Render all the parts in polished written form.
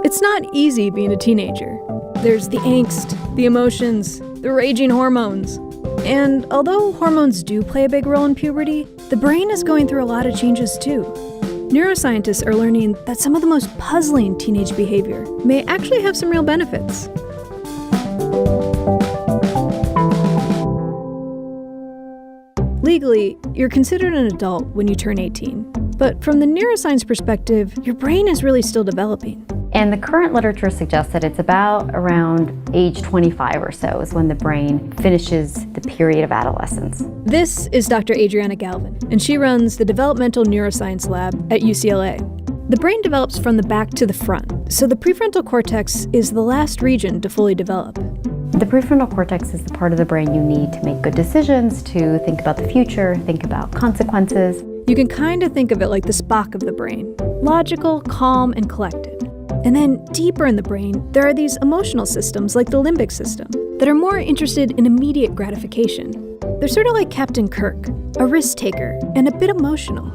It's not easy being a teenager. There's the angst, the emotions, the raging hormones. And although hormones do play a big role in puberty, the brain is going through a lot of changes too. Neuroscientists are learning that some of the most puzzling teenage behavior may actually have some real benefits. Legally, you're considered an adult when you turn 18. But from the neuroscience perspective, your brain is really still developing. And the current literature suggests that it's about around age 25 or so is when the brain finishes the period of adolescence. This is Dr. Adriana Galvin, and she runs the Developmental Neuroscience Lab at UCLA. The brain develops from the back to the front, so the prefrontal cortex is the last region to fully develop. The prefrontal cortex is the part of the brain you need to make good decisions, to think about the future, think about consequences. You can kind of think of it like the Spock of the brain, logical, calm, and collected. And then deeper in the brain, there are these emotional systems like the limbic system that are more interested in immediate gratification. They're sort of like Captain Kirk, a risk taker and a bit emotional.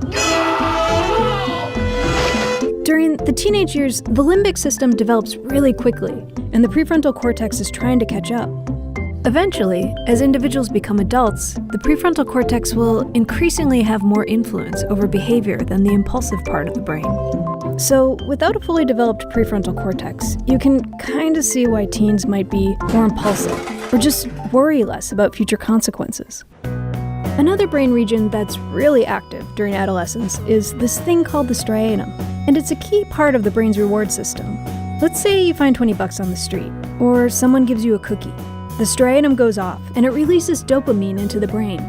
During the teenage years, the limbic system develops really quickly, and the prefrontal cortex is trying to catch up. Eventually, as individuals become adults, the prefrontal cortex will increasingly have more influence over behavior than the impulsive part of the brain. So, without a fully developed prefrontal cortex, you can kind of see why teens might be more impulsive or just worry less about future consequences. Another brain region that's really active during adolescence is this thing called the striatum, and it's a key part of the brain's reward system. Let's say you find $20 on the street, or someone gives you a cookie. The striatum goes off, and it releases dopamine into the brain.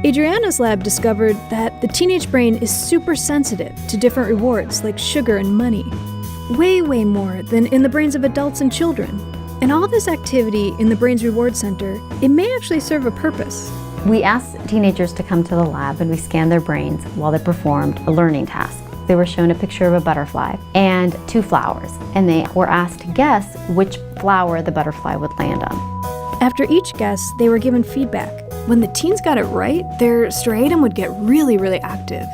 Adriana's lab discovered that the teenage brain is super sensitive to different rewards like sugar and money, way more than in the brains of adults and children. And all this activity in the brain's reward center, it may actually serve a purpose. We asked teenagers to come to the lab and we scanned their brains while they performed a learning task. They were shown a picture of a butterfly and 2 flowers, and they were asked to guess which flower the butterfly would land on. After each guess, they were given feedback. When the teens got it right, their striatum would get really active.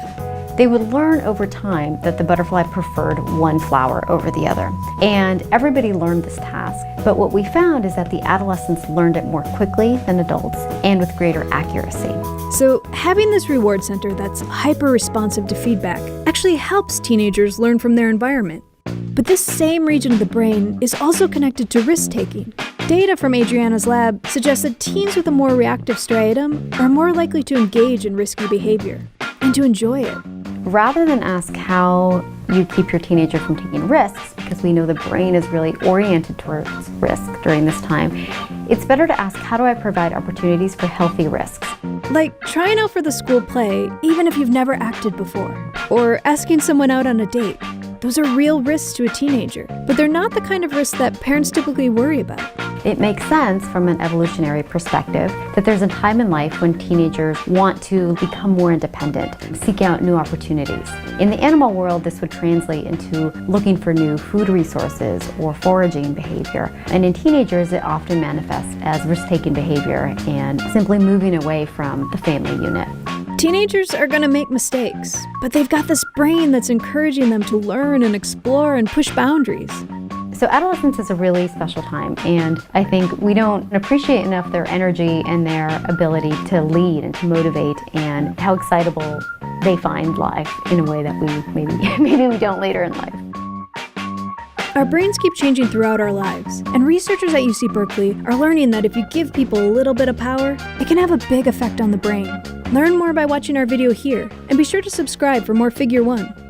They would learn over time that the butterfly preferred one flower over the other. And everybody learned this task. But what we found is that the adolescents learned it more quickly than adults and with greater accuracy. So having this reward center that's hyper-responsive to feedback actually helps teenagers learn from their environment. But this same region of the brain is also connected to risk-taking. Data from Adriana's lab suggests that teens with a more reactive striatum are more likely to engage in risky behavior and to enjoy it. Rather than ask how you keep your teenager from taking risks, because we know the brain is really oriented towards risk during this time, it's better to ask, how do I provide opportunities for healthy risks? Like trying out for the school play, even if you've never acted before, or asking someone out on a date. Those are real risks to a teenager, but they're not the kind of risks that parents typically worry about. It makes sense from an evolutionary perspective that there's a time in life when teenagers want to become more independent, seek out new opportunities. In the animal world, this would translate into looking for new food resources or foraging behavior. And in teenagers, it often manifests as risk-taking behavior and simply moving away from the family unit. Teenagers are going to make mistakes, but they've got this brain that's encouraging them to learn and explore and push boundaries. So adolescence is a really special time, and I think we don't appreciate enough their energy and their ability to lead and to motivate, and how excitable they find life in a way that we maybe we don't later in life. Our brains keep changing throughout our lives, and researchers at UC Berkeley are learning that if you give people a little bit of power, it can have a big effect on the brain. Learn more by watching our video here, and be sure to subscribe for more Figure 1.